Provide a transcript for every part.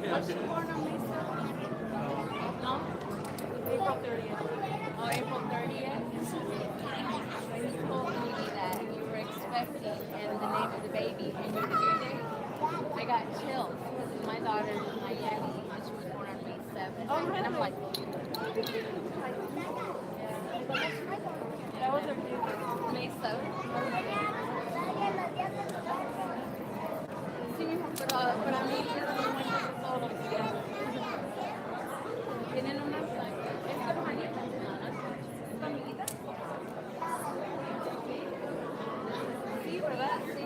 Was she born on May 7th? No? April 30th. Oh, April 30th? You told me that you were expecting and the name of the baby and your due date. I got chills because my daughter, my youngest, she was born on May 7th. Oh, and I'm like, that was her due date. May 7th. Sí, pero a mí todos together. Tienen una es hermanita, ¿es tu amiguita? Sí, ¿verdad? Sí.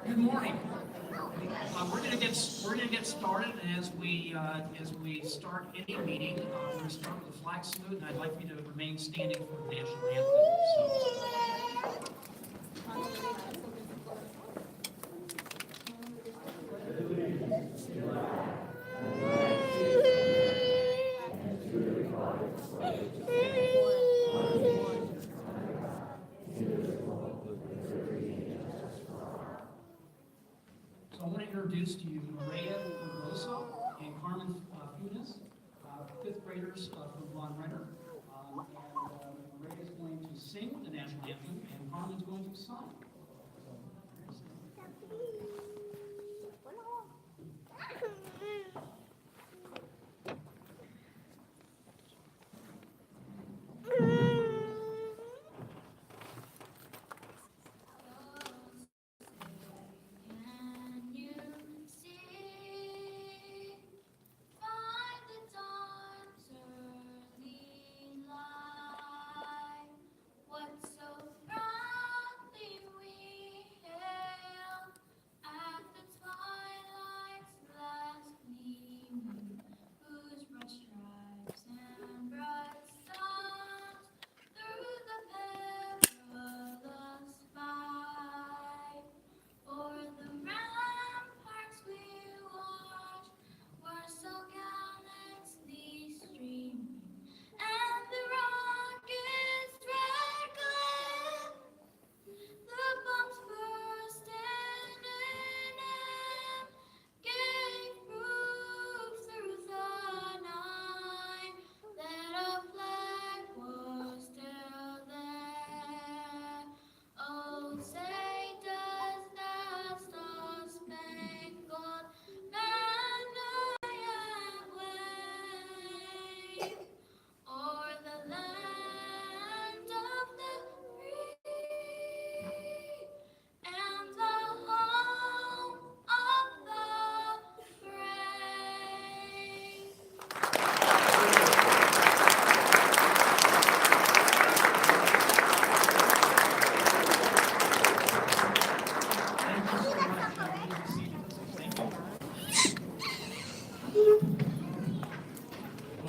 Good morning. We're going to get started, and as we start any meeting, we're going to start with the flag salute, and I'd like you to remain standing for the national anthem. So I want to introduce to you Maria Rosa and Carmen Funes, fifth graders from Von Renner. Maria is going to sing the national anthem, and Carmen is going to sign.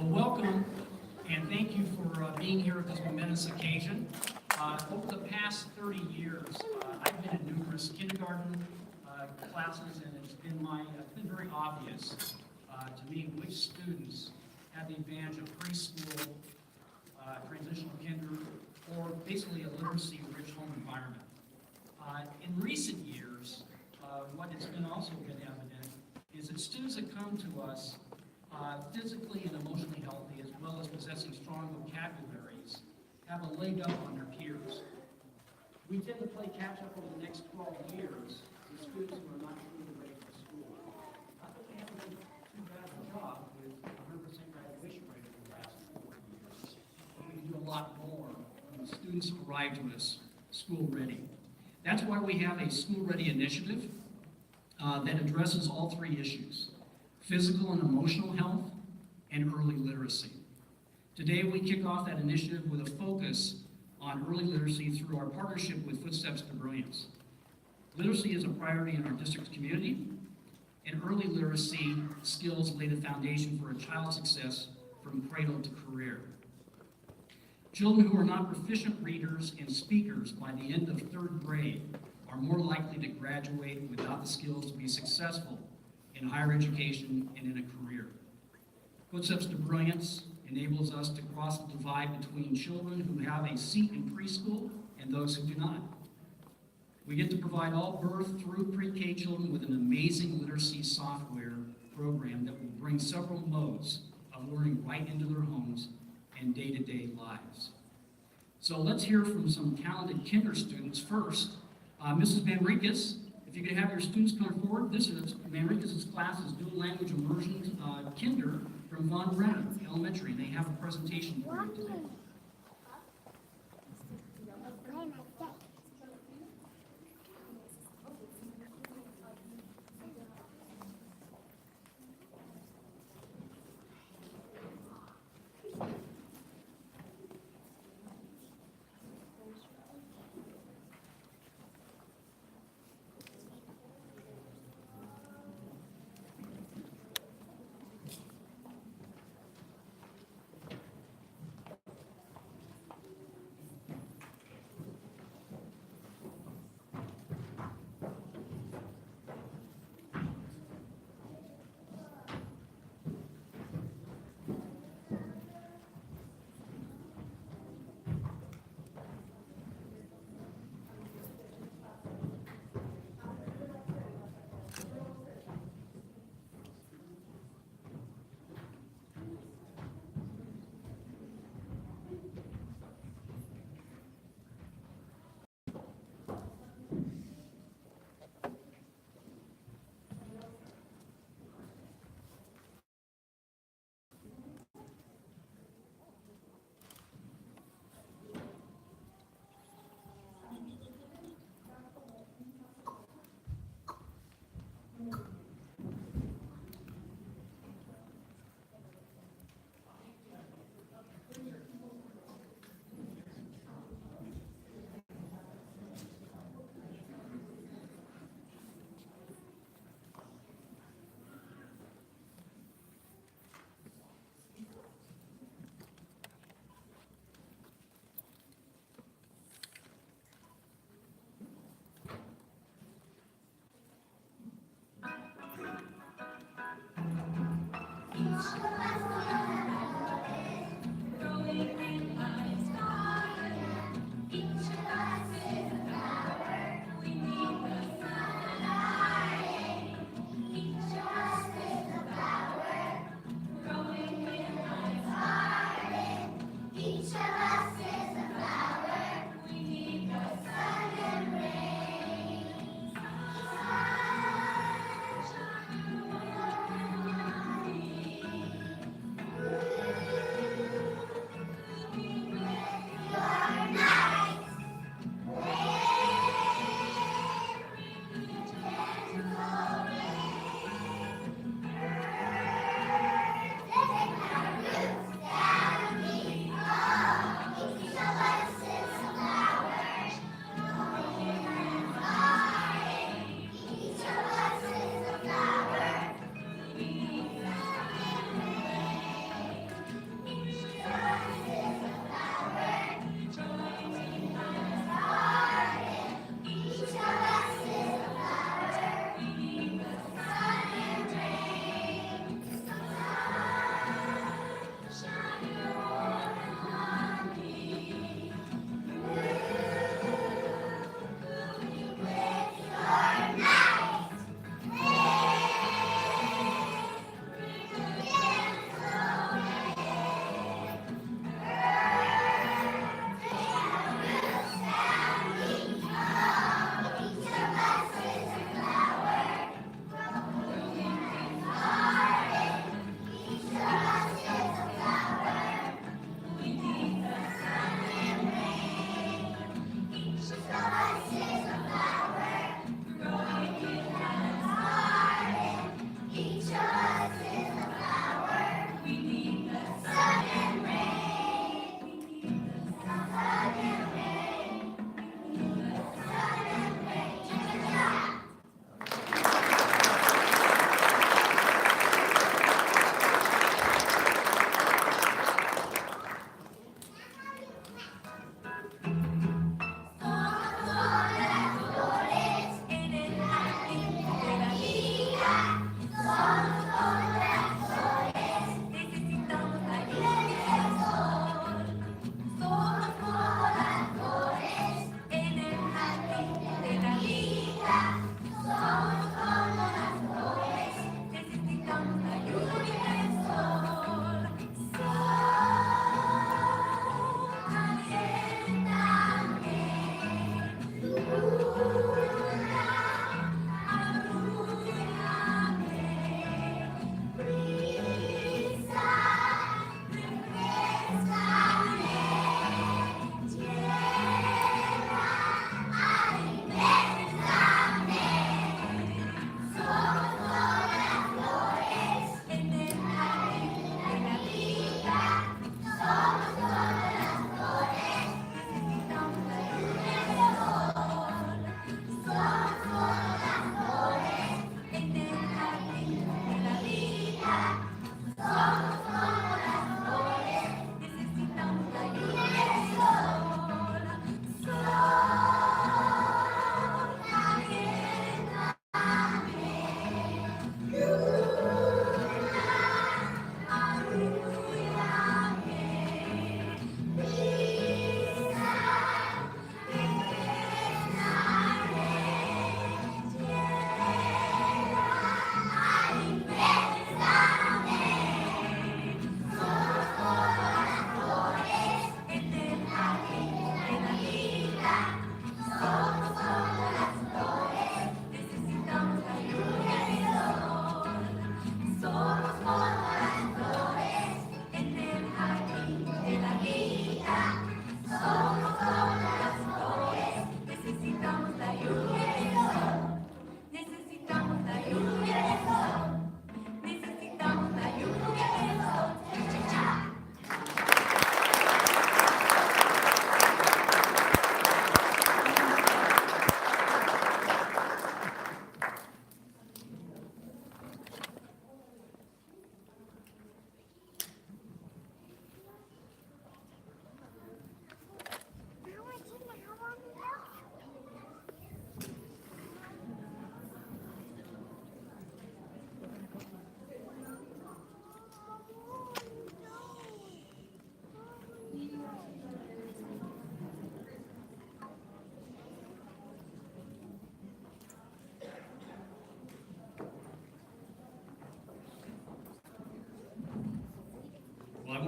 Welcome, and thank you for being here at this momentous occasion. Over the past 30 years, I've been in numerous kindergarten classes, and it's been very obvious to me which students have the advantage of preschool, transitional kinder, or basically a literacy-rich home environment. In recent years, what has also been evident is that students that come to us physically and emotionally healthy, as well as possessing strong vocabularies, have a leg up on their peers. We tend to play catch up over the next 12 years with students who are not truly ready for school. I think we haven't done too bad of a job with 100% graduation rate over the last 4 years. We can do a lot more when students arrive to us school ready. That's why we have a School Ready initiative that addresses all three issues: physical and emotional health, and early literacy. Today, we kick off that initiative with a focus on early literacy through our partnership with Footsteps to Brilliance. Literacy is a priority in our district's community, and early literacy skills lay the foundation for a child's success from cradle to career. Children who are not proficient readers and speakers by the end of 3rd grade are more likely to graduate without the skills to be successful in higher education and in a career. Footsteps to Brilliance, an enables us to cross the divide between children who have a seat in preschool and those who do not. We get to provide all birth through pre-K children with an amazing literacy software program that will bring several modes of learning right into their homes and day-to-day lives. So let's hear from some talented kinder students first. Mrs. Manriquez, if you could have your students come forward. This is Manriquez's class is dual language immersion kinder from Von Brennan Elementary, and they have a presentation for you today.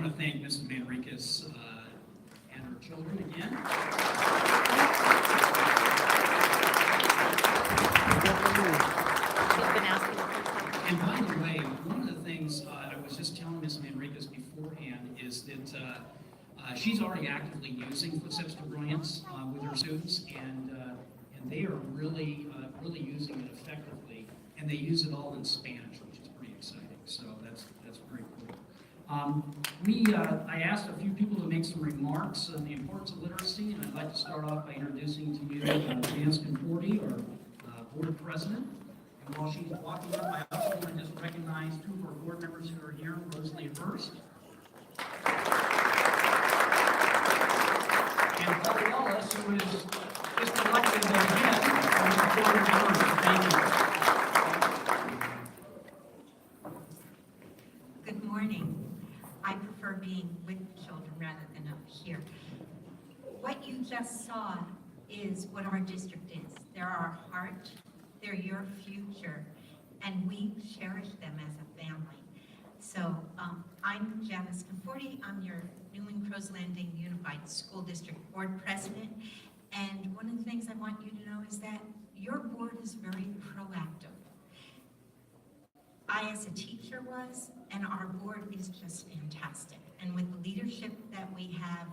want to thank Mrs. Manriquez and her children again. And by the way, one of the things I was just telling Ms. Manriquez beforehand is that she's already actively using Footsteps to Brilliance with her students, and they are really using it effectively, and they use it all in Spanish, which is pretty exciting. So that's very cool. I asked a few people to make some remarks on the importance of literacy, and I'd like to start off by introducing to you Vance Conforti, our board president. And while she's walking up, I also want to just recognize two of our board members who are here, Rosalie Hurst. And Paul Wallace, who is just elected again on the board of Hurst. Thank you. Good morning. I prefer being with children rather than up here. What you just saw is what our district is. They're our heart, they're your future, and we cherish them as a family. So I'm Janice Conforti. I'm your Newman-Crows Landing Unified School District Board President. And one of the things I want you to know is that your board is very proactive. I, as a teacher, was, and our board is just fantastic. And with the leadership that we have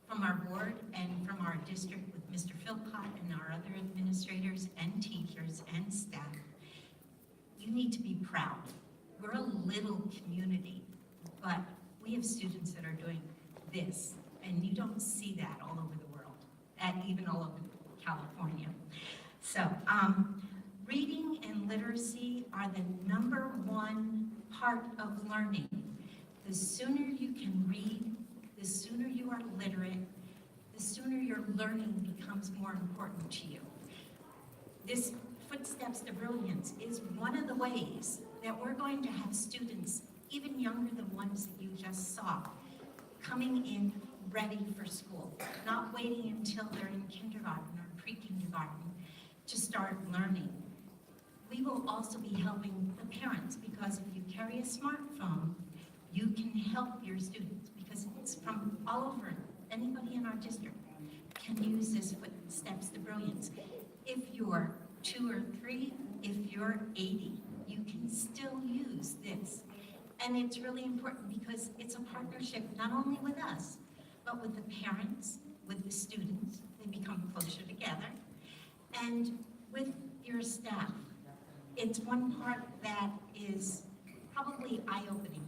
from our board and from our district with Mr. Philpott and our other administrators and teachers and staff, you need to be proud. We're a little community, but we have students that are doing this, and you don't see that all over the world, and even all over California. So, reading and literacy are the #1 part of learning. The sooner you can read, the sooner you are literate, the sooner your learning becomes more important to you. This Footsteps to Brilliance is one of the ways that we're going to have students, even younger than ones that you just saw, coming in ready for school, not waiting until they're in kindergarten or pre-kindergarten to start learning. We will also be helping the parents, because if you carry a smartphone, you can help your students, because it's from all over. Anybody in our district can use this Footsteps to Brilliance. If you're 2 or 3, if you're 80, you can still use this. And it's really important because it's a partnership not only with us, but with the parents, with the students. They become closer together. And with your staff. It's one part that is probably eye-opening.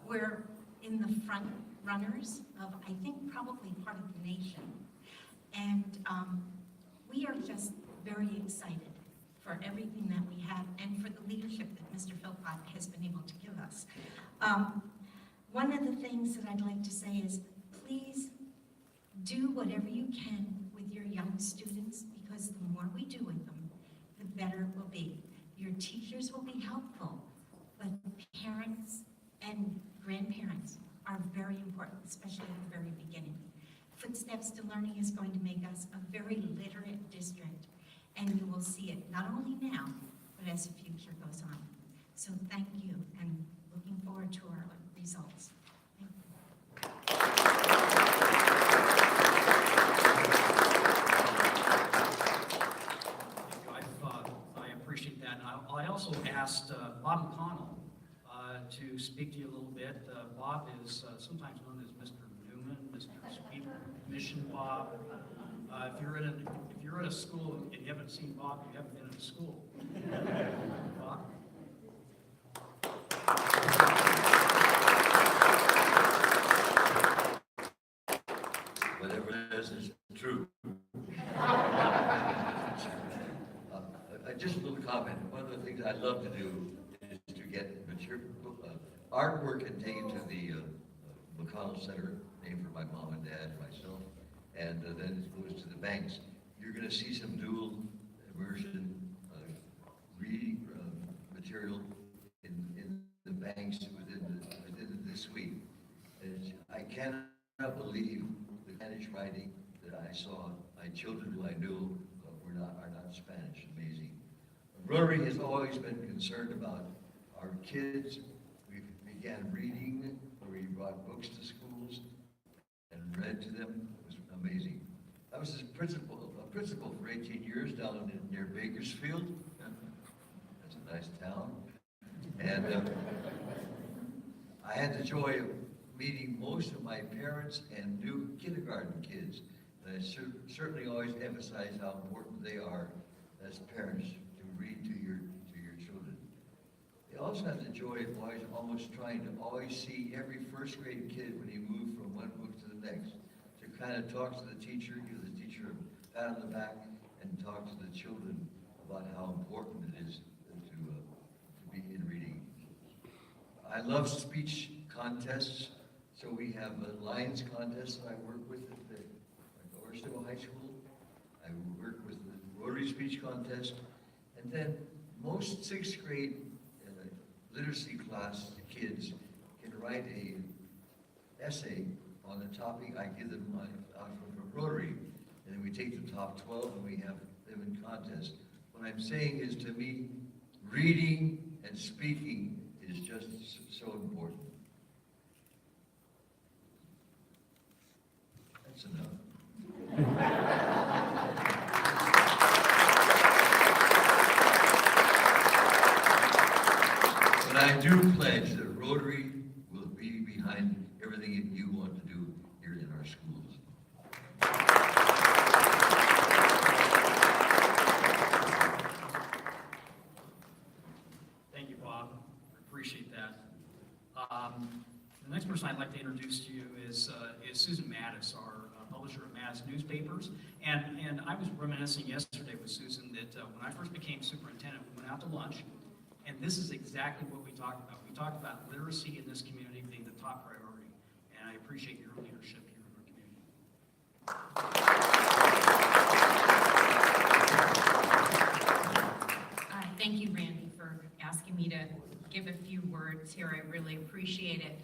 We're in the front runners of, I think, probably part of the nation. And we are just very excited for everything that we have and for the leadership that Mr. Philpott has been able to give us. One of the things that I'd like to say is, please do whatever you can with your young students, because the more we do with them, the better it will be. Your teachers will be helpful, but parents and grandparents are very important, especially at the very beginning. Footsteps to Learning is going to make us a very literate district, and you will see it not only now, but as the future goes on. So thank you, and looking forward to our results. Thank you. I appreciate that. And I also asked Bob McConnell to speak to you a little bit. Bob is sometimes known as Mr. Newman, Mr. Speaker, Mission Bob. If you're at a school and you haven't seen Bob, you haven't been in a school. Bob? Whatever it is true. Just a little comment. One of the things I love to do is to get material, artwork and take it to the McConnell Center, named for my mom and dad and myself, and then it goes to the banks. You're going to see some dual immersion reading material in the banks within the suite. And I cannot believe the Spanish writing that I saw. My children, who I knew are not Spanish. Amazing. Rotary has always been concerned about our kids. We began reading, or we brought books to schools and read to them. It was amazing. I was a principal for 18 years down near Bakersfield. That's a nice town. And I had the joy of meeting most of my parents and new kindergarten kids. And I certainly always emphasize how important they are as parents to read to your children. They also had the joy of almost trying to always see every first grade kid when he moved from one book to the next, to kind of talk to the teacher, give the teacher a pat on the back, and talk to the children about how important it is to be in reading. I love speech contests, so we have a Lions contest that I work with at Orstow High School. I work with the Rotary Speech Contest, and then most sixth grade literacy class kids can write a essay on a topic I give them from Rotary, and then we take the top 12 and we have them in contest. What I'm saying is, to me, reading and speaking is just so important. That's enough. But I do pledge that Rotary will be behind everything that you want to do here in our schools. Thank you, Bob. Appreciate that. The next person I'd like to introduce to you is Susan Mattis, our publisher of Mattis Newspapers. And I was reminiscing yesterday with Susan that when I first became superintendent, we went out to lunch, and this is exactly what we talked about. We talked about literacy in this community being the top priority, and I appreciate your leadership here in our community. Thank you, Randy, for asking me to give a few words here. I really appreciate it.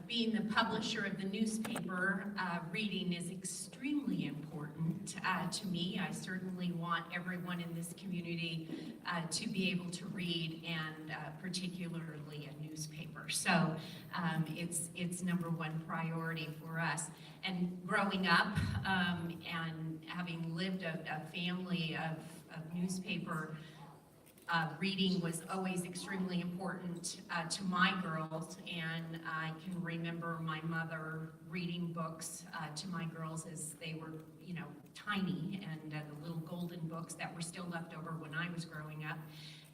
Being the publisher of the newspaper, reading is extremely important to me. I certainly want everyone in this community to be able to read, and particularly a newspaper. So it's number one priority for us. And growing up and having lived a family of newspaper, reading was always extremely important to my girls, and I can remember my mother reading books to my girls as they were, tiny, and the little golden books that were still left over when I was growing up.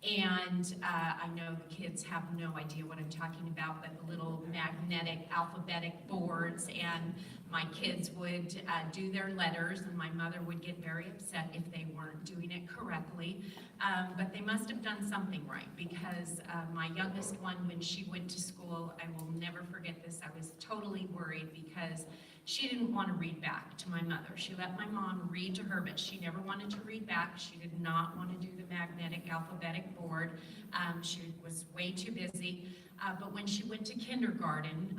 And I know the kids have no idea what I'm talking about, but the little magnetic alphabetic boards, and my kids would do their letters, and my mother would get very upset if they weren't doing it correctly. But they must have done something right, because my youngest one, when she went to school, I will never forget this, I was totally worried because she didn't want to read back to my mother. She let my mom read to her, but she never wanted to read back. She did not want to do the magnetic alphabetic board. She was way too busy. But when she went to kindergarten,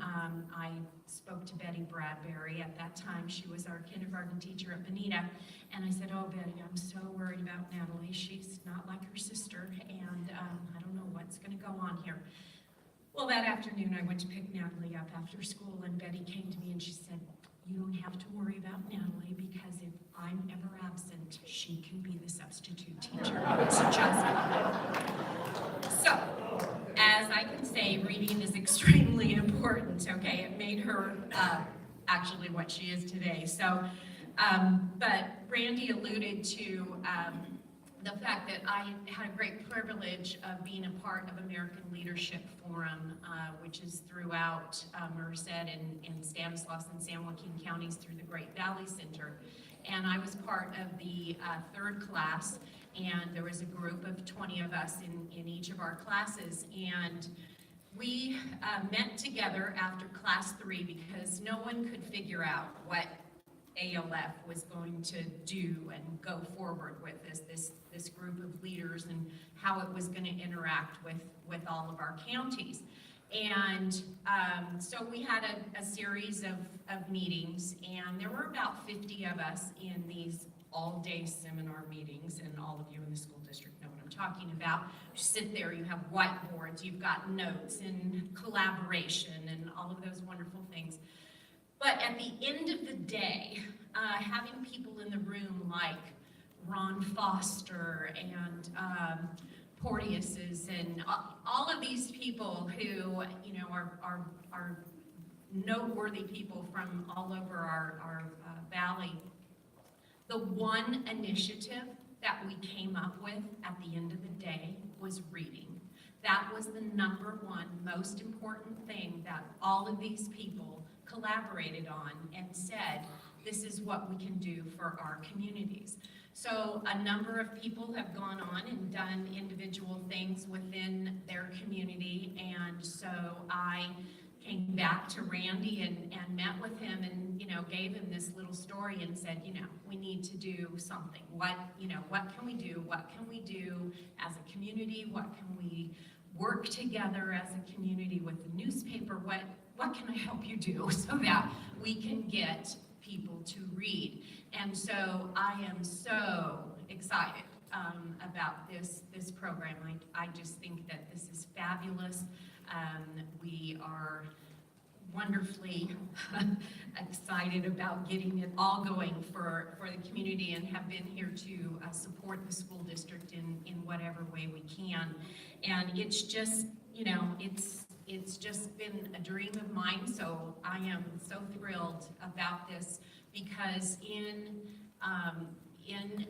I spoke to Betty Bradbury. At that time, she was our kindergarten teacher at Bonita. And I said, "Oh, Betty, I'm so worried about Natalie. She's not like her sister, and I don't know what's going to go on here." Well, that afternoon, I went to pick Natalie up after school, and Betty came to me and she said, "You don't have to worry about Natalie, because if I'm ever absent, she can be the substitute teacher." It's just so, as I can say, reading is extremely important, okay? It made her actually what she is today. So, but Randy alluded to the fact that I had a great privilege of being a part of American Leadership Forum, which is throughout Merced and Stanislaus and San Joaquin counties through the Great Valley Center. And I was part of the third class, and there was a group of 20 of us in each of our classes. And we met together after class 3 because no one could figure out what ALF was going to do and go forward with this group of leaders, and how it was going to interact with all of our counties. And so we had a series of meetings, and there were about 50 of us in these all-day seminar meetings, and all of you in the school district know what I'm talking about. You sit there, you have whiteboards, you've got notes and collaboration and all of those wonderful things. But at the end of the day, having people in the room like Ron Foster and Porteus's and all of these people who, you know, are noteworthy people from all over our valley, the one initiative that we came up with at the end of the day was reading. That was the number one most important thing that all of these people collaborated on and said, this is what we can do for our communities. So a number of people have gone on and done individual things within their community, and so I came back to Randy and met with him and, you know, gave him this little story and said, you know, we need to do something. What can we do? What can we do as a community? What can we work together as a community with the newspaper? What can I help you do so that we can get people to read? And so I am so excited about this program. I just think that this is fabulous. We are wonderfully excited about getting it all going for the community and have been here to support the school district in whatever way we can. And it's just, you know, it's just been a dream of mine, so I am so thrilled about this because in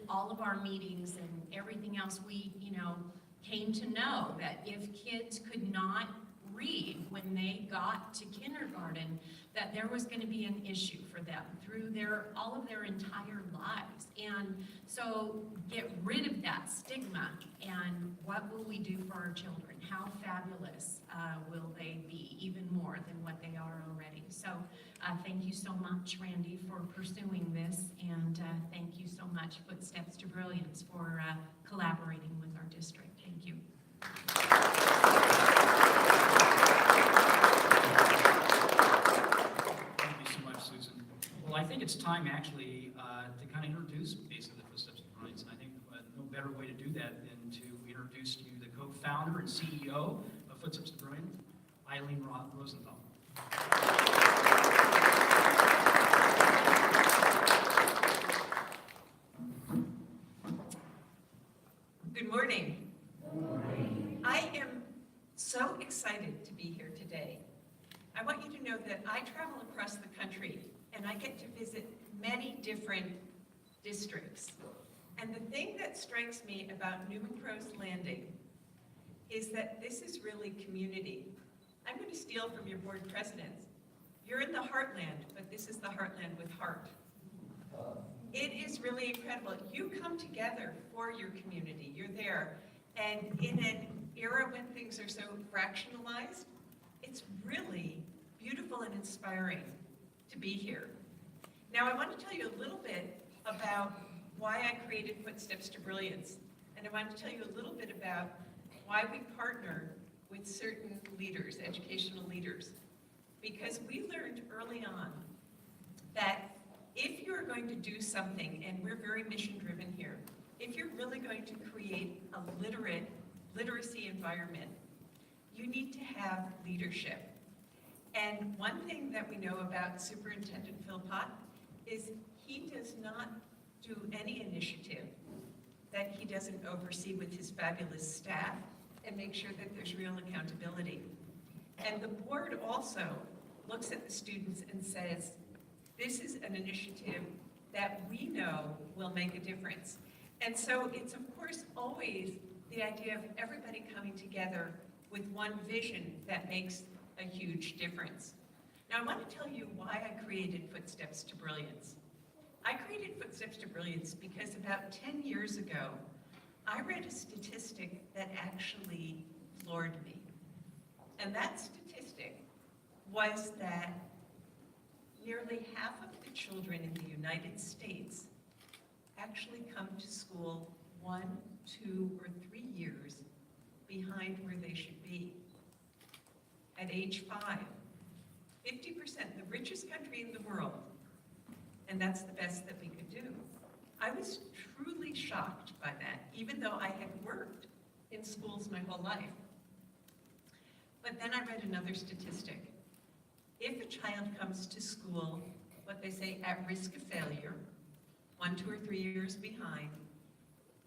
all of our meetings and everything else, we, you know, came to know that if kids could not read when they got to kindergarten, that there was going to be an issue for them through all of their entire lives. And so get rid of that stigma, and what will we do for our children? How fabulous will they be, even more than what they are already? So thank you so much, Randy, for pursuing this, and thank you so much, Footsteps to Brilliance, for collaborating with our district. Thank you. Well, I think it's time actually to kind of introduce basically the Footsteps of Brilliance, and I think no better way to do that than to introduce to you the co-founder and CEO of Footsteps of Brilliance, Eileen Rosenthal. Good morning. Good morning. I am so excited to be here today. I want you to know that I travel across the country and I get to visit many different districts. And the thing that strikes me about Newman-Crows Landing is that this is really community. I'm going to steal from your board presidents. You're in the heartland, but this is the heartland with heart. It is really incredible. You come together for your community. You're there. And in an era when things are so fractionalized, it's really beautiful and inspiring to be here. Now, I want to tell you a little bit about why I created Footsteps to Brilliance, and I want to tell you a little bit about why we partner with certain leaders, educational leaders, because we learned early on that if you're going to do something, and we're very mission-driven here, if you're really going to create a literacy environment, you need to have leadership. And one thing that we know about Superintendent Philpott is he does not do any initiative that he doesn't oversee with his fabulous staff and make sure that there's real accountability. And the board also looks at the students and says, this is an initiative that we know will make a difference. And so it's of course always the idea of everybody coming together with one vision that makes a huge difference. Now I want to tell you why I created Footsteps to Brilliance. I created Footsteps to Brilliance because about 10 years ago, I read a statistic that actually floored me. And that statistic was that nearly half of the children in the United States actually come to school 1, 2, or 3 years behind where they should be. At age 5, 50%, the richest country in the world, and that's the best that we could do. I was truly shocked by that, even though I had worked in schools my whole life. But then I read another statistic. If a child comes to school, what they say, at risk of failure, 1, 2, or 3 years behind,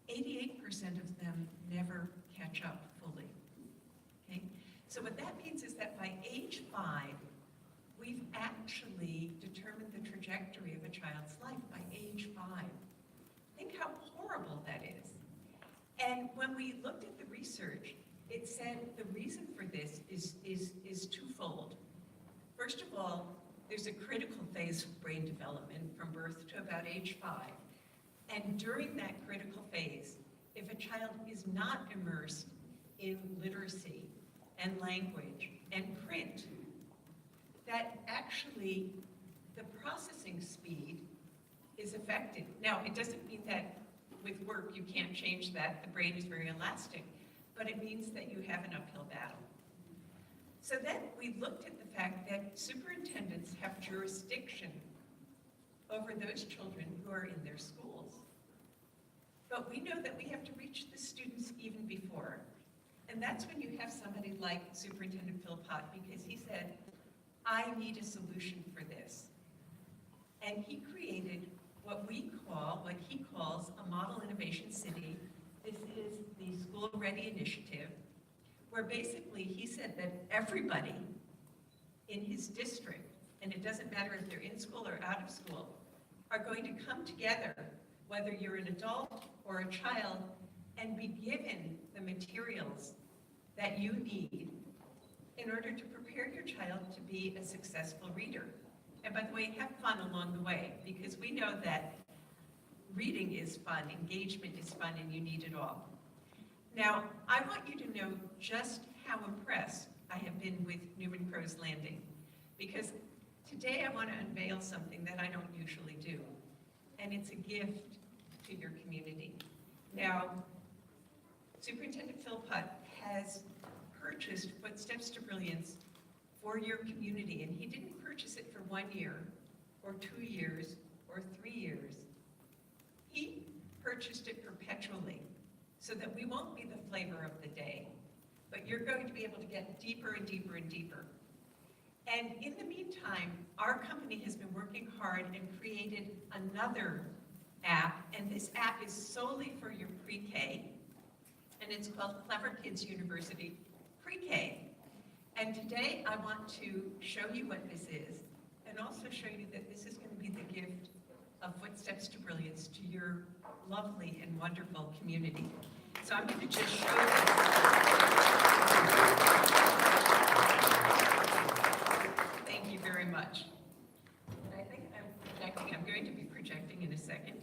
88% of them never catch up fully. Okay? So what that means is that by age 5, we've actually determined the trajectory of a child's life by age 5. Think how horrible that is. And when we looked at the research, it said the reason for this is twofold. First of all, there's a critical phase of brain development from birth to about age 5. And during that critical phase, if a child is not immersed in literacy and language and print, that actually the processing speed is affected. Now, it doesn't mean that with work you can't change that. The brain is very elastic, but it means that you have an uphill battle. So then we looked at the fact that superintendents have jurisdiction over those children who are in their schools. But we know that we have to reach the students even before. And that's when you have somebody like Superintendent Philpott, because he said, I need a solution for this. And he created what he calls a model innovation city. This is the School Ready Initiative, where basically he said that everybody in his district, and it doesn't matter if they're in school or out of school, are going to come together, whether you're an adult or a child, and be given the materials that you need in order to prepare your child to be a successful reader. And by the way, have fun along the way, because we know that reading is fun, engagement is fun, and you need it all. Now, I want you to know just how impressed I have been with Newman-Crows Landing, because today I want to unveil something that I don't usually do, and it's a gift to your community. Now, Superintendent Philpott has purchased Footsteps to Brilliance for your community, and he didn't purchase it for 1 year, or 2 years, or 3 years. He purchased it perpetually, so that we won't be the flavor of the day, but you're going to be able to get deeper and deeper and deeper. And in the meantime, our company has been working hard and created another app, and this app is solely for your pre-K, and it's called Clever Kids University Pre-K. And today I want to show you what this is, and also show you that this is going to be the gift of Footsteps to Brilliance to your lovely and wonderful community. So I'm going to just show you. Thank you very much. I think I'm projecting. I'm going to be projecting in a second.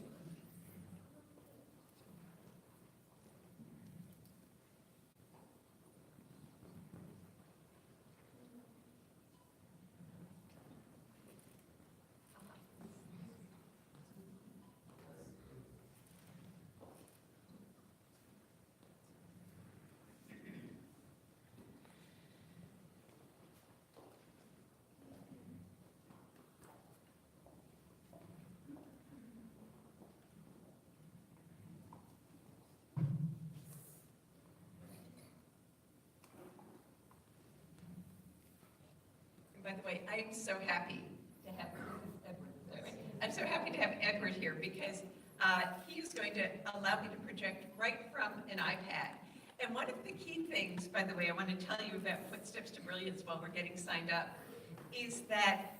By the way, I'm so happy to have Edward here, because he is going to allow me to project right from an iPad. And one of the key things, by the way, I want to tell you about Footsteps to Brilliance while we're getting signed up, is that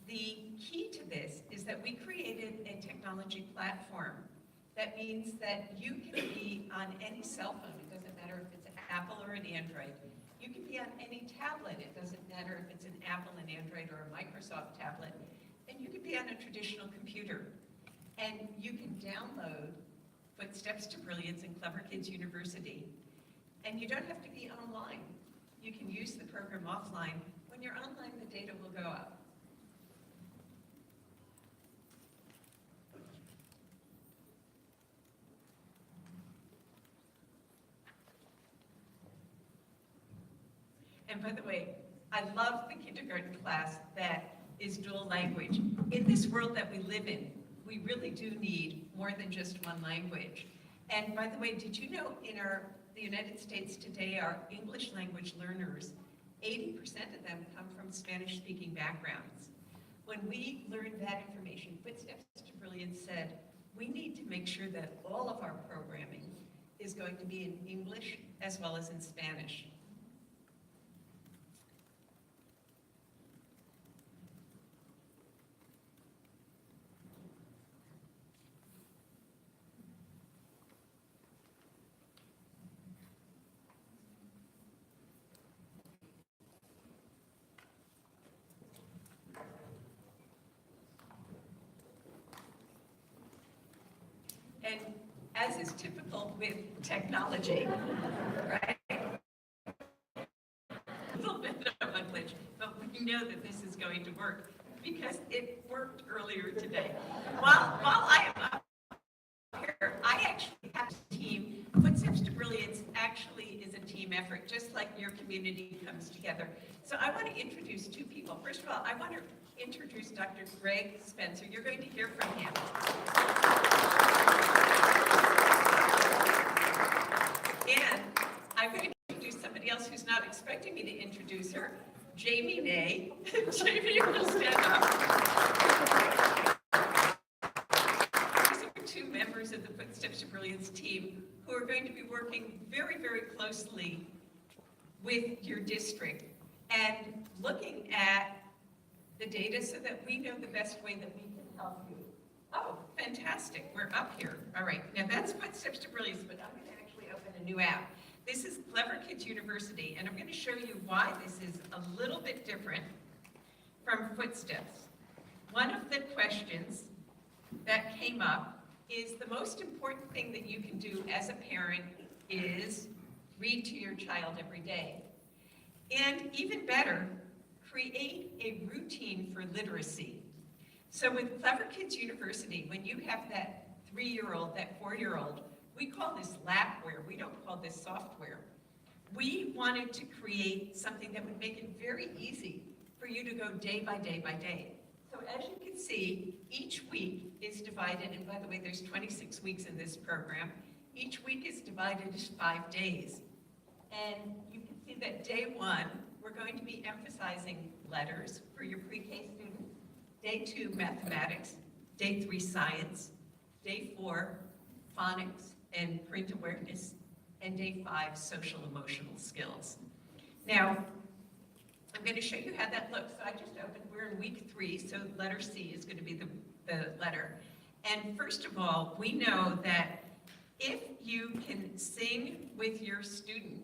the key to this is that we created a technology platform. That means that you can be on any cell phone. It doesn't matter if it's an Apple or an Android. You can be on any tablet. It doesn't matter if it's an Apple, an Android, or a Microsoft tablet. And you can be on a traditional computer. And you can download Footsteps to Brilliance and Clever Kids University. And you don't have to be online. You can use the program offline. When you're online, the data will go up. And by the way, I love the kindergarten class that is dual language. In this world that we live in, we really do need more than just one language. And by the way, did you know in our the United States today are English language learners, 80% of them come from Spanish-speaking backgrounds. When we learned that information, Footsteps to Brilliance said, we need to make sure that all of our programming is going to be in English as well as in Spanish. And as is typical with technology, right? A little bit of a glitch, but we know that this is going to work because it worked earlier today. While I am up here, I actually have a team. Footsteps to Brilliance actually is a team effort, just like your community comes together. So I want to introduce two people. First of all, I want to introduce Dr. Greg Spencer. You're going to hear from him. And I'm going to introduce somebody else who's not expecting me to introduce her, Jamie Nay. Jamie, you will stand up. These are two members of the Footsteps to Brilliance team who are going to be working very, very closely with your district and looking at the data so that we know the best way that we can help you. Oh, fantastic. We're up here. All right. Now that's Footsteps to Brilliance, but I'm going to actually open a new app. This is Clever Kids University, and I'm going to show you why this is a little bit different from Footsteps. One of the questions that came up is the most important thing that you can do as a parent is read to your child every day. And even better, create a routine for literacy. So with Clever Kids University, when you have that 3-year-old, that 4-year-old, we call this labware, we don't call this software. We wanted to create something that would make it very easy for you to go day by day by day. So as you can see, each week is divided, and by the way, there's 26 weeks in this program. Each week is divided into 5 days. And you can see that day 1, we're going to be emphasizing letters for your pre-K students. Day 2, mathematics. Day 3, science. Day 4, phonics and print awareness. And day 5, social emotional skills. Now, I'm going to show you how that looks. So I just opened, we're in week 3, so letter C is going to be the letter. And first of all, we know that if you can sing with your student,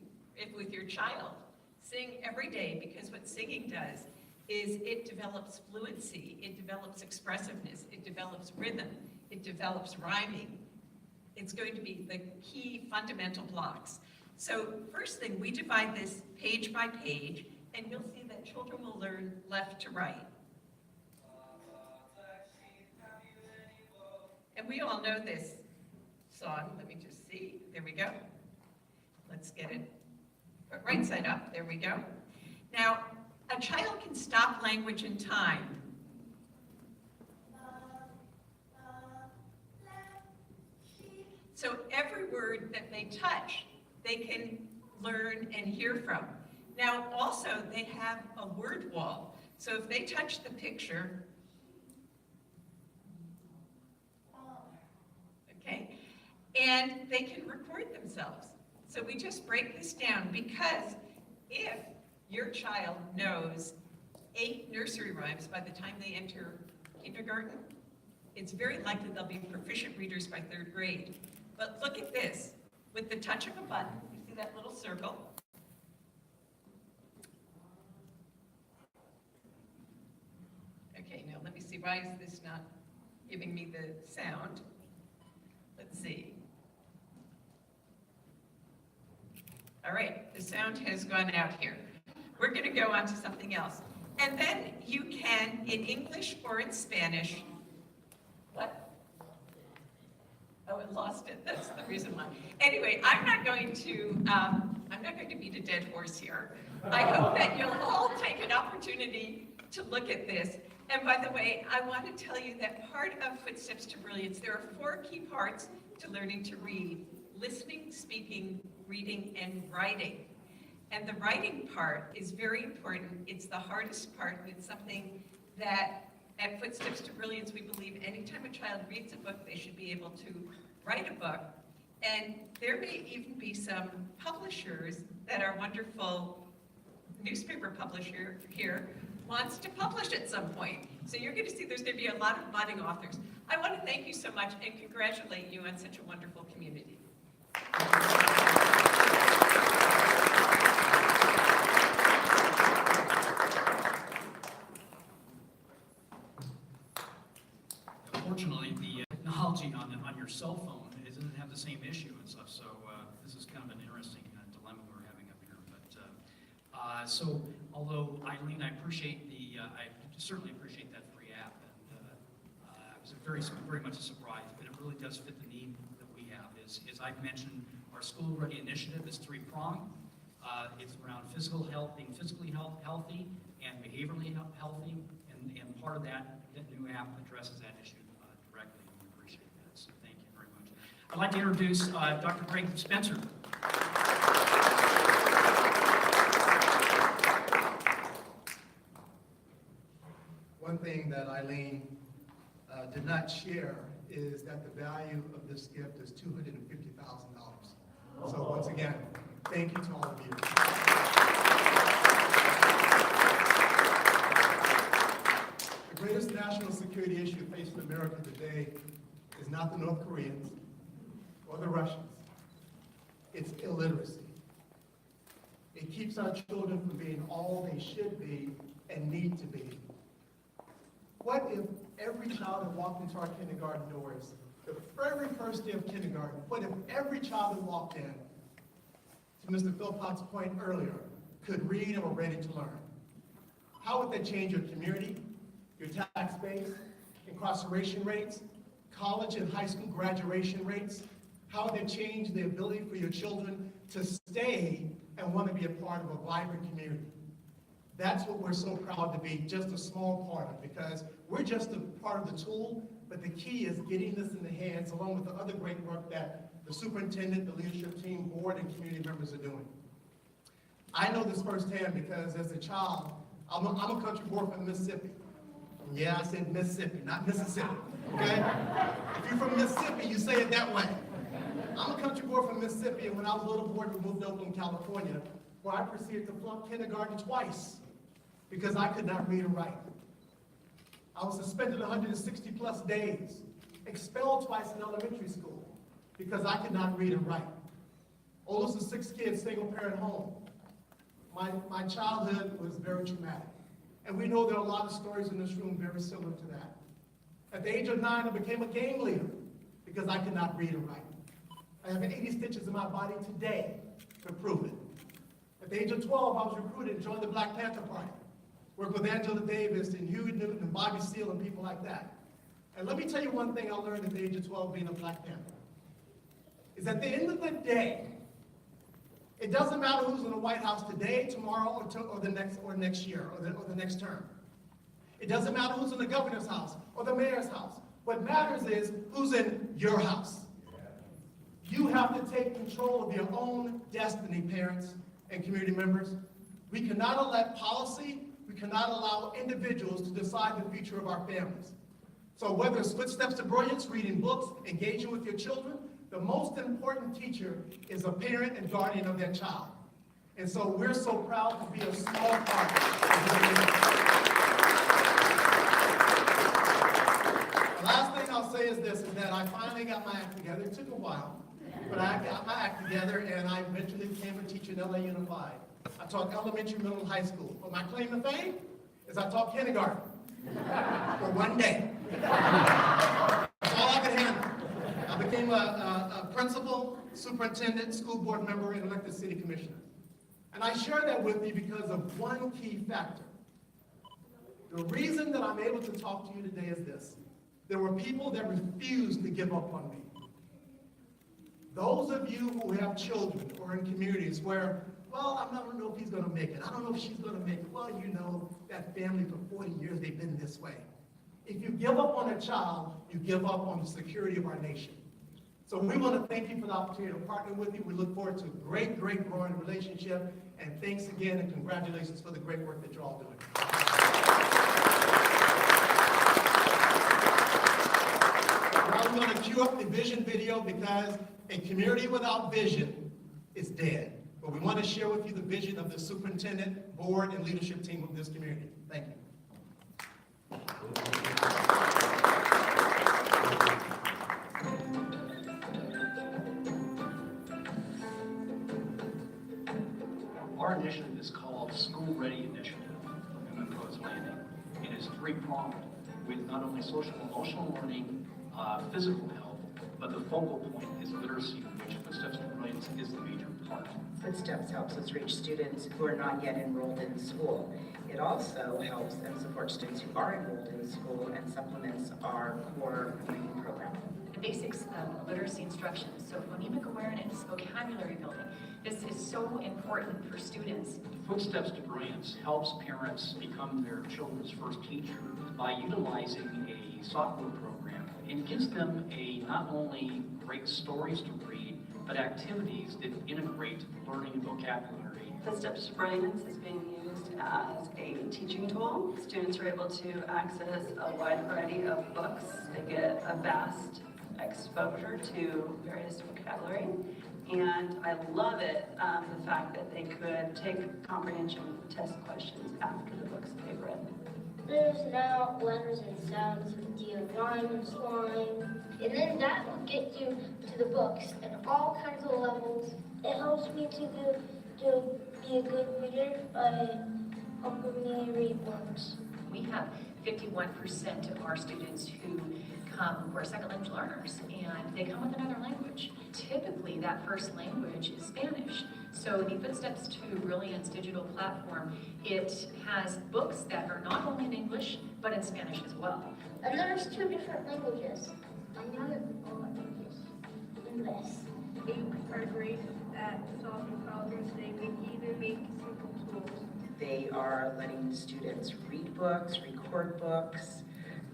with your child, sing every day, because what singing does is it develops fluency, it develops expressiveness, it develops rhythm, it develops rhyming. It's going to be the key fundamental blocks. So first thing, we divide this page by page, and you'll see that children will learn left to right. And we all know this song. Let me just see. There we go. Let's get it put right side up. There we go. Now, a child can stop language in time. So every word that they touch, they can learn and hear from. Now, also, they have a word wall. So if they touch the picture, okay, and they can record themselves. So we just break this down because if your child knows 8 nursery rhymes by the time they enter kindergarten, it's very likely they'll be proficient readers by 3rd grade. But look at this. With the touch of a button, you see that little circle? Okay, now let me see. Why is this not giving me the sound? Let's see. All right, the sound has gone out here. We're going to go on to something else. And then you can, in English or in Spanish, what? Oh, it lost it. That's the reason why. Anyway, I'm not going to beat a dead horse here. I hope that you'll all take an opportunity to look at this. And by the way, I want to tell you that part of Footsteps to Brilliance, there are 4 key parts to learning to read: listening, speaking, reading and writing. And the writing part is very important. It's the hardest part, and it's something that at Footsteps to Brilliance, we believe anytime a child reads a book, they should be able to write a book. And there may even be some publishers that our wonderful newspaper publisher here wants to publish at some point. So you're going to see there's going to be a lot of budding authors. I want to thank you so much and congratulate you on such a wonderful community. Fortunately, the technology on your cell phone doesn't have the same issue and stuff, so this is kind of an interesting dilemma we're having up here. But so, although Eileen, I appreciate I certainly appreciate that free app, and it was very much a surprise, but it really does fit the need that we have. As I've mentioned, our School Ready initiative is three-pronged. It's around physical health, being physically healthy and behaviorally healthy, and part of that new app addresses that issue directly, and we appreciate that, so thank you very much. I'd like to introduce Dr. Greg Spencer. One thing that Eileen did not share is that the value of this gift is $250,000. So once again, thank you to all of you. The greatest national security issue facing America today is not the North Koreans or the Russians. It's illiteracy. It keeps our children from being all they should be and need to be. What if every child that walked into our kindergarten doors, the very first day of kindergarten, what if every child that walked in, to Mr. Philpott's point earlier, could read and were ready to learn? How would that change your community, your tax base, incarceration rates, college and high school graduation rates? How would that change the ability for your children to stay and want to be a part of a vibrant community? That's what we're so proud to be just a small part of, because we're just a part of the tool, but the key is getting this in the hands, along with the other great work that the superintendent, the leadership team, board, and community members are doing. I know this firsthand because as a child, I'm a country boy from Mississippi. Yeah, I said Mississippi, not Mississippi, okay? If you're from Mississippi, you say it that way. I'm a country boy from Mississippi, and when I was a little boy, we moved to Oakland, California, where I proceeded to flunk kindergarten twice because I could not read or write. I was suspended 160 plus days, expelled twice in elementary school because I could not read and write. Oldest of 6 kids, single parent home. My childhood was very traumatic. And we know there are a lot of stories in this room very similar to that. At the age of 9, I became a gang leader because I could not read and write. I have 80 stitches in my body today to prove it. At the age of 12, I was recruited and joined the Black Panther Party. Worked with Angela Davis and Huey Newton and Bobby Seale and people like that. And let me tell you one thing I learned at the age of 12 being a Black Panther. Is at the end of the day, it doesn't matter who's in the White House today, tomorrow, or the next year, or the next term. It doesn't matter who's in the governor's house or the mayor's house. What matters is who's in your house. You have to take control of your own destiny, parents and community members. We cannot let policy, we cannot allow individuals to decide the future of our families. So whether it's Footsteps to Brilliance, reading books, engaging with your children, the most important teacher is a parent and guardian of their child. And so we're so proud to be a small part of this. The last thing I'll say is this, is that I finally got my act together. It took a while, but I got my act together, and I eventually became a teacher in LA Unified. I taught elementary, middle, and high school. But my claim to fame is I taught kindergarten for one day. That's all I could handle. I became a principal, superintendent, school board member, and elected city commissioner. And I share that with you because of one key factor. The reason that I'm able to talk to you today is this. There were people that refused to give up on me. Those of you who have children or in communities where, well, I don't know if he's going to make it. I don't know if she's going to make it. Well, you know, that family for 40 years, they've been this way. If you give up on a child, you give up on the security of our nation. So we want to thank you for the opportunity to partner with you. We look forward to a great, great growing relationship. And thanks again and congratulations for the great work that you're all doing. Now we're going to cue up the vision video because a community without vision is dead. But we want to share with you the vision of the superintendent, board, and leadership team of this community. Thank you. Our initiative is called School Ready Initiative of Newman-Crows Landing. It is three-pronged with not only social emotional learning, physical health, but the focal point is literacy, which Footsteps to Brilliance is the major part. Footsteps helps us reach students who are not yet enrolled in school. It also helps and supports students who are enrolled in school and supplements our core reading program. The basics of literacy instruction, so phonemic awareness, vocabulary building. This is so important for students. Footsteps to Brilliance helps parents become their children's first teacher by utilizing a software program. It gives them not only great stories to read, but activities that integrate learning and vocabulary. Footsteps to Brilliance is being used as a teaching tool. Students are able to access a wide variety of books. They get a vast exposure to various vocabulary. And I love it, the fact that they could take comprehension test questions after the books they've read. There's now letters and sounds with rhyme and slime, and then that will get you to the books and all kinds of levels. It helps me to be a good reader by helping me read books. We have 51% of our students who are second language learners, and they come with another language. Typically, that first language is Spanish. So the Footsteps to Brilliance digital platform, it has books that are not only in English, but in Spanish as well. And there's 2 different languages. I'm not all languages. English. They are great at solving problems. They can even make simple tools. They are letting students read books, record books,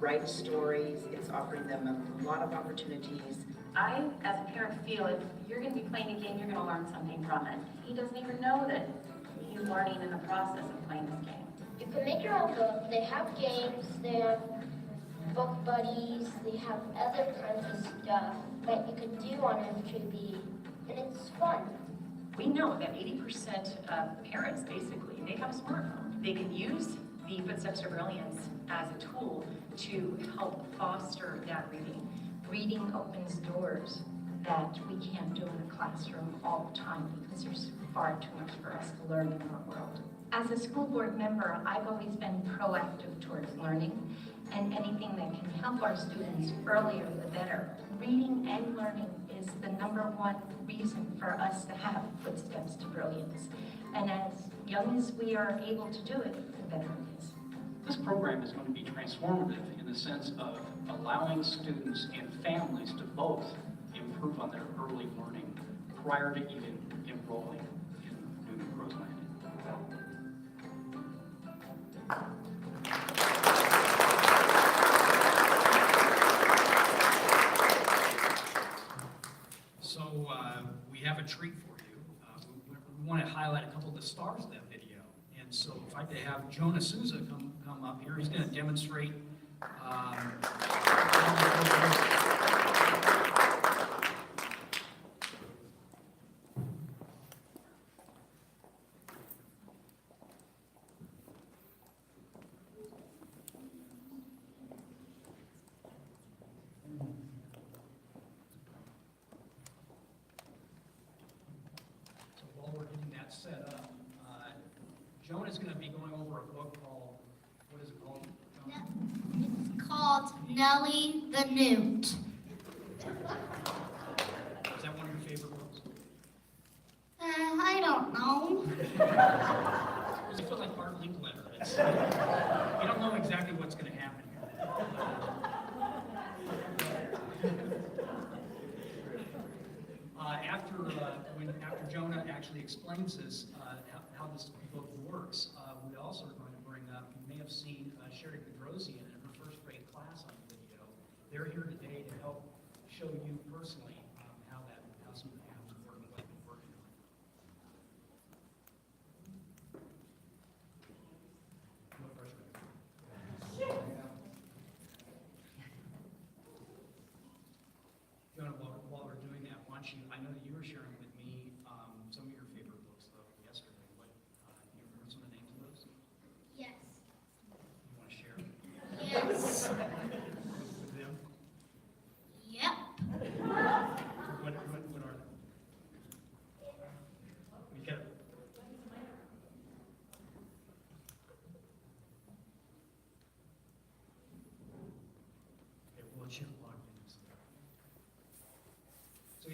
write stories. It's offering them a lot of opportunities. I, as a parent, feel if you're going to be playing a game, you're going to learn something from it. He doesn't even know that he's learning in the process of playing this game. You can make your own book. They have games. They have book buddies. They have other kinds of stuff that you can do on MTV, and it's fun. We know that 80% of parents, basically, they have a smartphone. They can use the Footsteps to Brilliance as a tool to help foster that reading. Reading opens doors that we can't do in a classroom all the time because there's far too much for us to learn in our world. As a school board member, I've always been proactive towards learning, and anything that can help our students earlier, the better. Reading and learning is the #1 reason for us to have Footsteps to Brilliance. And as young as we are able to do it, the better it is. This program is going to be transformative in the sense of allowing students and families to both improve on their early learning prior to even enrolling in Newman-Crows Landing. So we have a treat for you. We want to highlight a couple of the stars of that video. And so if I could have Jonah Souza come up here, he's going to demonstrate so while we're getting that set up, Jonah's going to be going over a book called, what is it called? It's called Nellie the Newt. Is that one of your favorite books? I don't know. Does it feel like Art Linkletter? You don't know exactly what's going to happen here. After Jonah actually explains this, how this book works, we also are going to bring up, you may have seen Sherry Bedrosian in her first grade class on the video. They're here today to help show you personally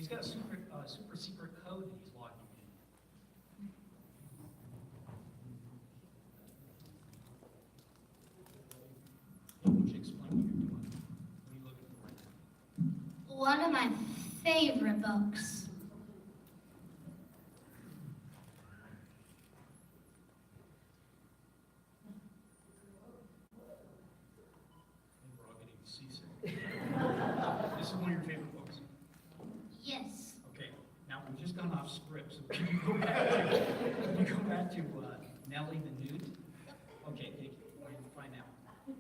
he's got a super secret code that he's logging in. Would you explain what you're doing? What are you looking for right now? One of my favorite books. I think we're all getting seasick. This is one of your favorite books. Yes. Okay, now we've just gone off script, so can you go back to Nellie the Newt? Okay, thank you. Where did you find that one? There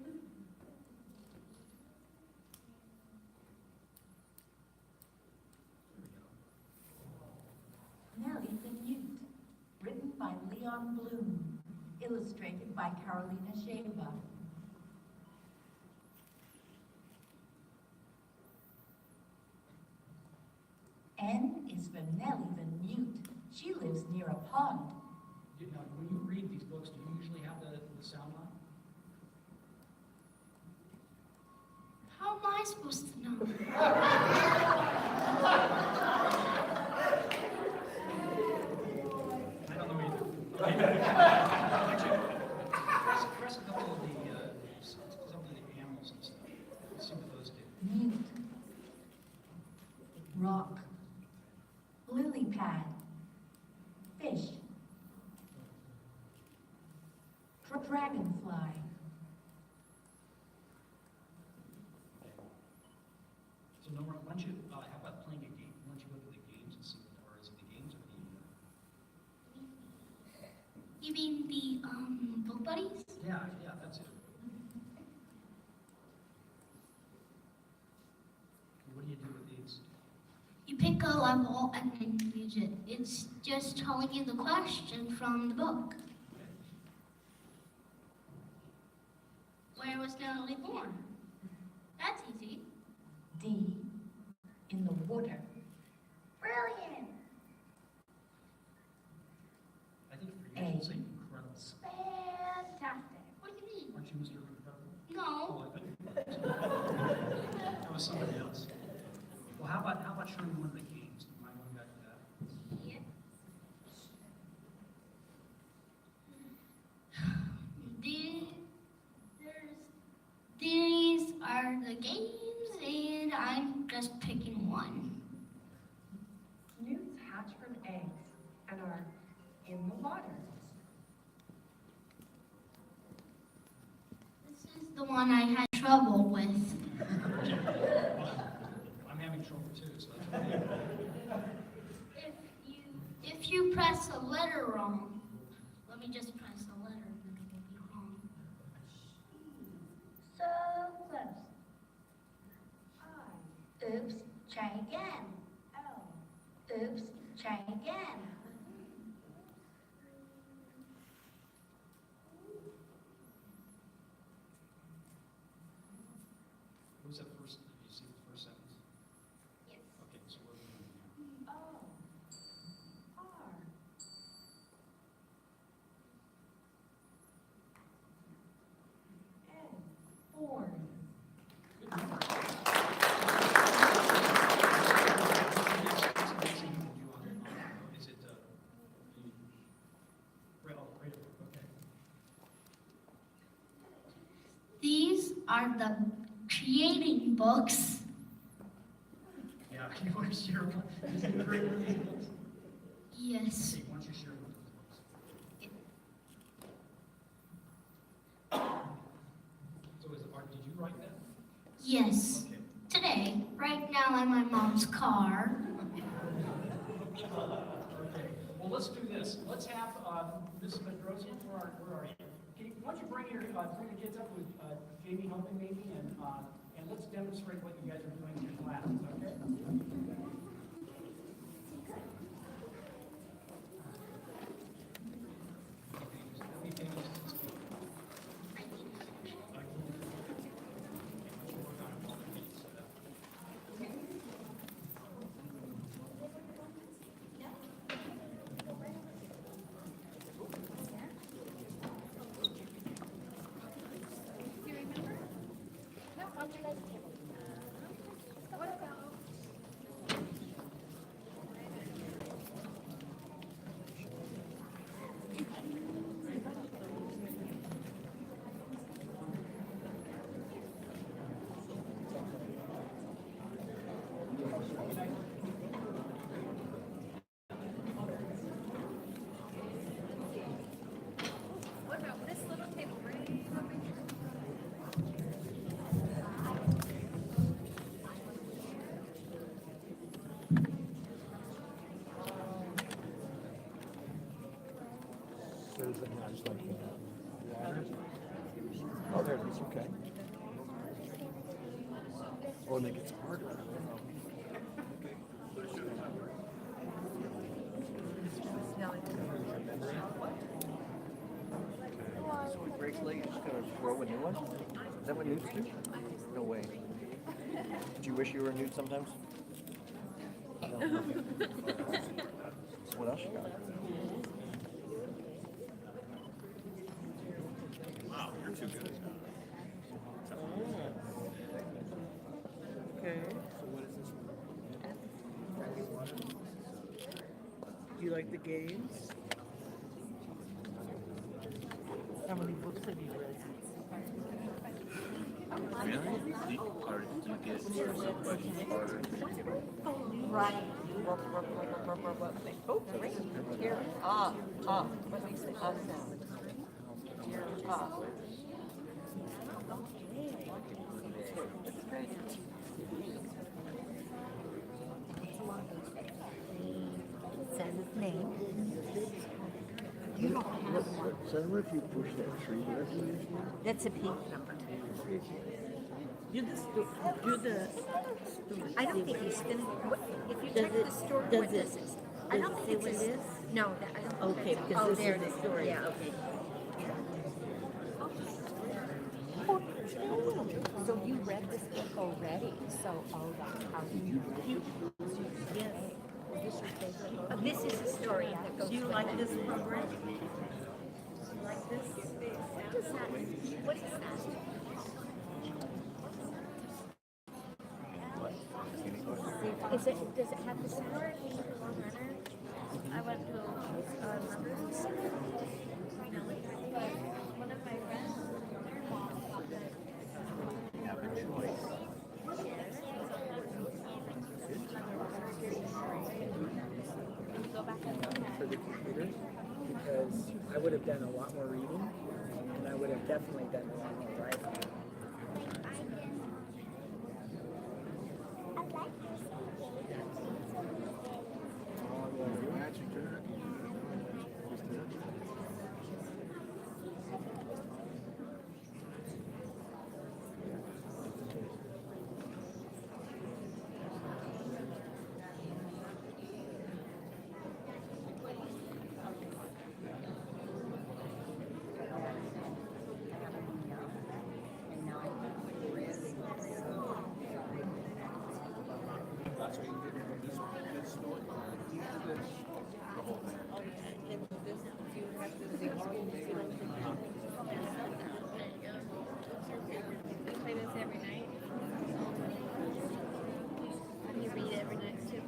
we go. Nellie the Newt, written by Leon Bloom, illustrated by Carolina Sheva. N is for Nellie the Newt. She lives near a pond. Now, when you read these books, do you usually have the sound on? How am I supposed to know? I don't know either. Press a couple of some of the animals and stuff. Let's see what those do. Newt. Rock. Lily pad. Fish. Dragonfly. So, Nora, why don't you, how about playing a game? Why don't you look at the games and see what there is in the games or the... You mean the book buddies? Yeah, that's it. What do you do with these? You pick a level and then you use it. It's just telling you the question from the book. Where was Natalie born? That's easy. D. In the water. Brilliant. I think for you, you should say incredible. Fantastic. What do you mean? Aren't you Mr. Incredible? No. Oh, I think that was somebody else. Well, how about showing one of the games? Do you mind going back to that? Yeah. These are the games, and I'm just picking one. Newts hatch from eggs and are in the water. This is the one I had trouble with. I'm having trouble too, so that's okay. If you press a letter wrong, let me just press a letter and then it will be wrong. So close. Oops, try again. Oops, try again. What was that first, did you see the first sentence? Yes. Okay, so what are we doing now? Born. Good memory. Is it, okay. These are the creating books. Yeah, you want to share one? Is it great with these books? Yes. Okay, why don't you share one of those books? So is it, did you write that? Yes. Okay. Today, right now in my mom's car. Okay, well, let's do this. Let's have Mrs. Bedrosian, where are you? Why don't you bring your kids up with Jamie helping maybe, and let's demonstrate what you guys are doing in your classes, okay? Okay. Oh, and it gets harder. So when it breaks leg, you're just gonna throw a new one? Is that what newts do? No way. Do you wish you were a newt sometimes? No. So what else you got? Wow, you're too good. Okay. Do you like the games? How many books have you read? Really? Or do you get some questions harder? Right. Oh, great. Here, what makes the sound? Here, That's great. Says his name. You don't have one. So I don't know if you push that tree there. That's a pink number. Do the I don't think he's finished. If you check the story, does what this is. I don't think what it's it is? No, that, I don't think Okay, that's- because oh, this there is it the story. Yeah, okay. So you read this book already, so that's how you. Yes. This is a story that goes. Do you like this program? Like this? What is that? What is that? Is it, does it have the sound? I went to London. One of my friends, their mom thought that For the computer, because I would have done a lot more reading, and I would have definitely done a lot more writing. we play this every night. And you read it every night too.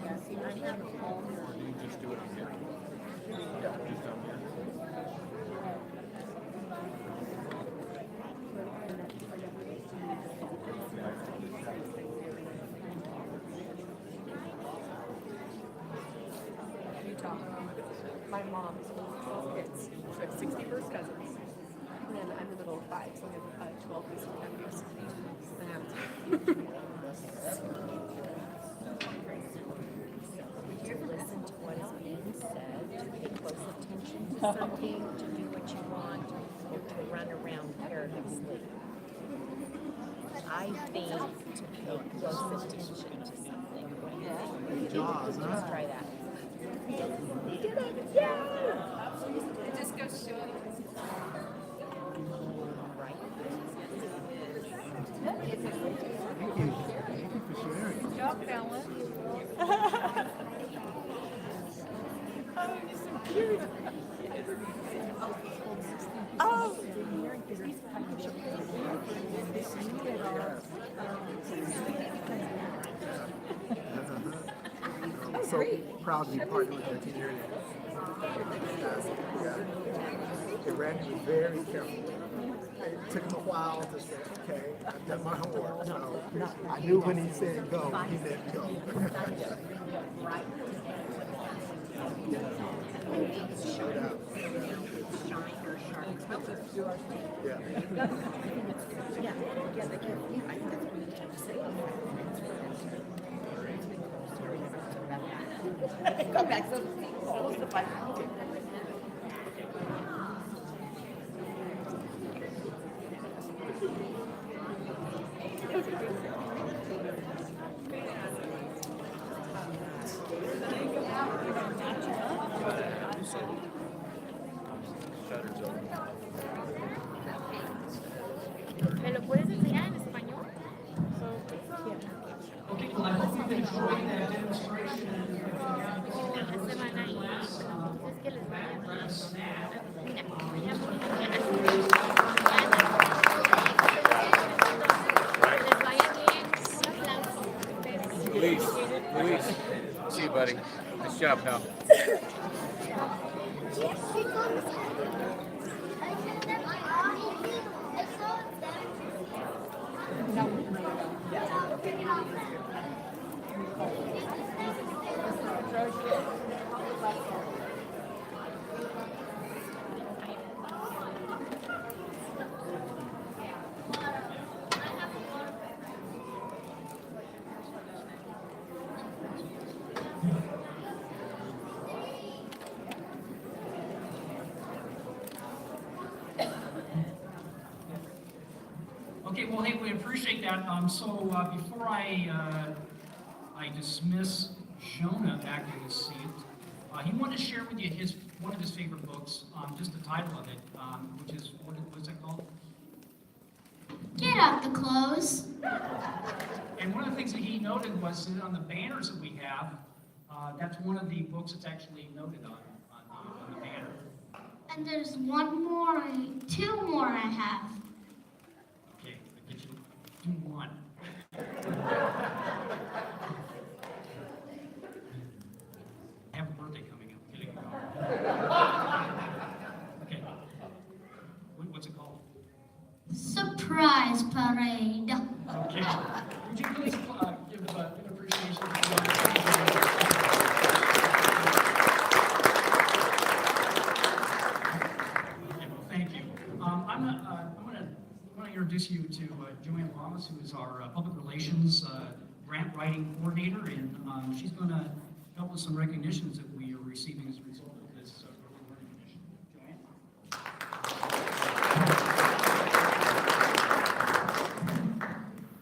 Or do you just do it on here? Just on here? Utah. My mom's 12 kids. She has 61st cousins. And then I'm the middle of 5, so we have 12 nieces and nephews. To listen to what is being said, to pay close attention to something, to do what you want, or to run around carelessly. I think to pay close attention to something. Jaws, huh? Let's try that. It just goes to it. Right. Thank you for sharing. Good job, Fallon. I'm so proud to be partnered with their community. Yeah. Randy was very careful. It took him a while to say, okay, I've done my homework. So I knew when he said go, he meant go. Showed up. Go back so close to 5. ¿Me lo puedes enseñar en español? Okay, well, I hope you've enjoyed that demonstration. If you have Una semana y class, es que les vaya grab a snack. Mira, les vaya bien. Un aplauso. Luis, see you, buddy. Nice job, pal. Okay, well, hey, we appreciate that. Before I dismiss Jonah back to his seat, he wanted to share with you one of his favorite books, just the title of it, which is, what's it called? Get out the clothes. And one of the things that he noted was that on the banners that we have, that's one of the books that's actually noted on the banner. And there's two more I have. Okay, I get you. Do one. I have a birthday coming up. Kidding. Okay. What's it called? Surprise parade. Okay. Would you please give an appreciation? Thank you. I'm going to introduce you to Joanne Lamas, who is our public relations grant writing coordinator, and she's going to help with some recognitions that we are receiving as a result of this early learning initiative. Joanne?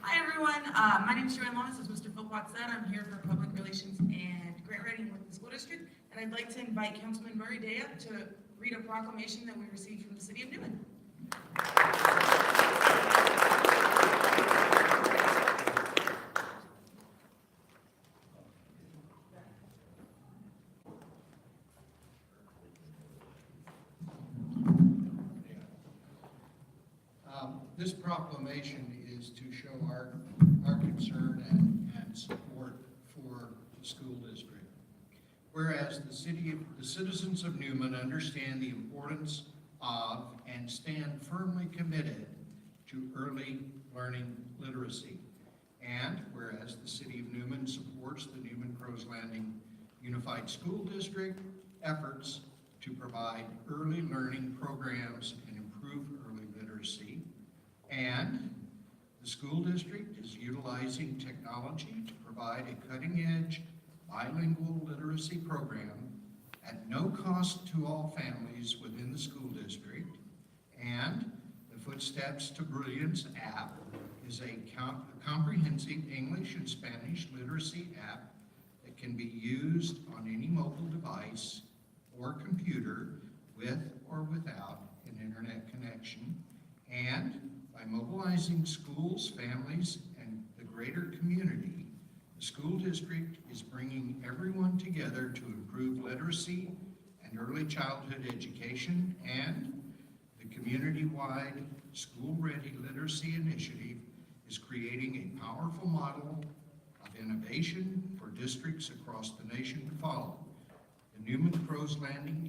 Hi, everyone. My name is Joanne Lamas, as Mr. Philpott said. I'm here for public relations and grant writing with the school district, and I'd like to invite Councilman Murray Day up to read a proclamation that we received from the city of Newman. This proclamation is to show our concern and support for the school district. Whereas the citizens of Newman understand the importance of and stand firmly committed to early learning literacy. And whereas the city of Newman supports the Newman-Crows Landing Unified School District efforts to provide early learning programs and improve early literacy. And the school district is utilizing technology to provide a cutting-edge bilingual literacy program at no cost to all families within the school district. And the Footsteps to Brilliance app is a comprehensive English and Spanish literacy app that can be used on any mobile device or computer with or without an internet connection. And by mobilizing schools, families, and the greater community, the school district is bringing everyone together to improve literacy and early childhood education, and the community-wide school-ready literacy initiative is creating a powerful model of innovation for districts across the nation to follow. The Newman-Crows Landing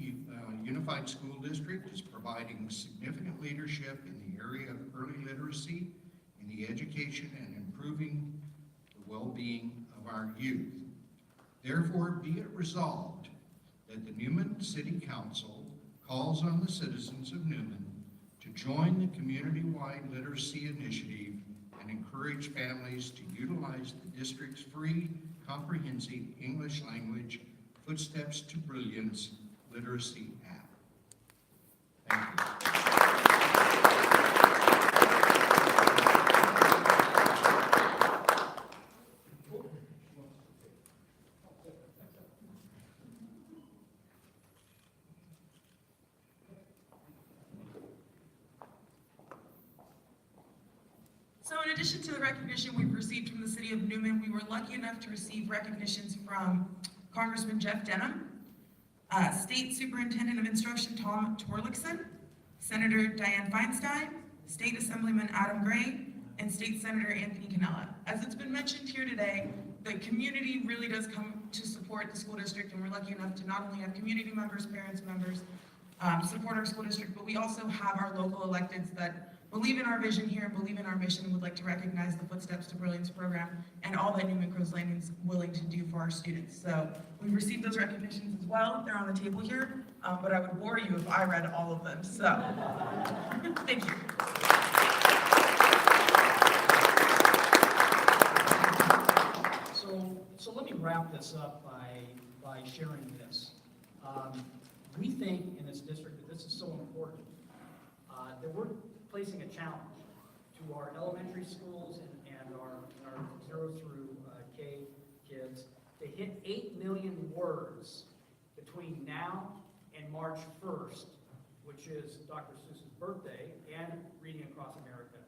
Unified School District is providing significant leadership in the area of early literacy in the education and improving the well-being of our youth. Therefore, be it resolved that the Newman City Council calls on the citizens of Newman to join the community-wide literacy initiative and encourage families to utilize the district's free, comprehensive English language Footsteps to Brilliance literacy app. Thank you. in addition to the recognition we've received from the city of Newman, we were lucky enough to receive recognitions from Congressman Jeff Denham, State Superintendent of Instruction Tom Torlakson, Senator Dianne Feinstein, State Assemblyman Adam Gray, and State Senator Anthony Cannella. As it's been mentioned here today, the community really does come to support the school district, and we're lucky enough to not only have community members, parents, members, support our school district, but we also have our local electeds that believe in our vision here, believe in our mission, and would like to recognize the Footsteps to Brilliance program and all that Newman-Crows Landing is willing to do for our students. So we've received those recognitions as well. They're on the table here, but I would bore you if I read all of them. So thank you. So let me wrap this up by sharing this. We think in this district that this is so important that we're placing a challenge to our elementary schools and our 0 through K kids to hit 8 million words between now and March 1st, which is Dr. Seuss's birthday, and Reading Across America.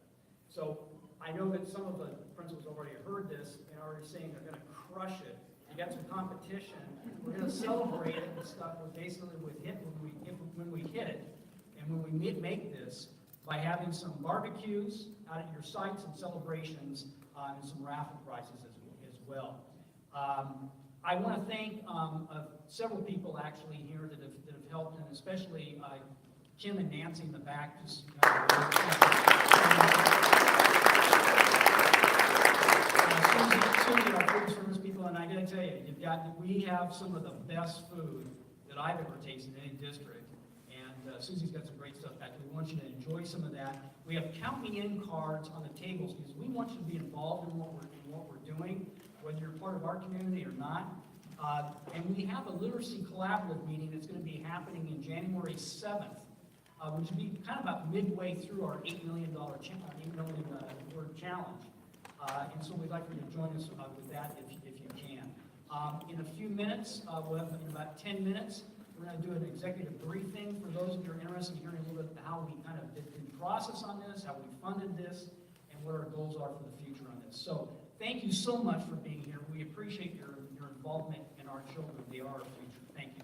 So I know that some of the principals already heard this and are already saying they're going to crush it. You got some competition. We're going to celebrate it and stuff with basically with when we hit it, and when we make this by having some barbecues out at your sites and celebrations and some raffle prizes as well. I want to thank several people actually here that have helped, and especially Kim and Nancy in the back. Just Susie, our food service people, and I got to tell you, we have some of the best food that I've ever tasted in any district. And Susie's got some great stuff back there. We want you to enjoy some of that. We have count me in cards on the tables because we want you to be involved in what we're doing, whether you're part of our community or not. And we have a literacy collaborative meeting that's going to be happening in January 7th, which will be kind of about midway through our $8 million word challenge. And so we'd like for you to join us with that if you can. In a few minutes, we'll have in about 10 minutes, we're going to do an executive briefing for those of you who are interested in hearing a little bit how we kind of did the process on this, how we funded this, and what our goals are for the future on this. So thank you so much for being here. We appreciate your involvement in our children. They are our future. Thank you.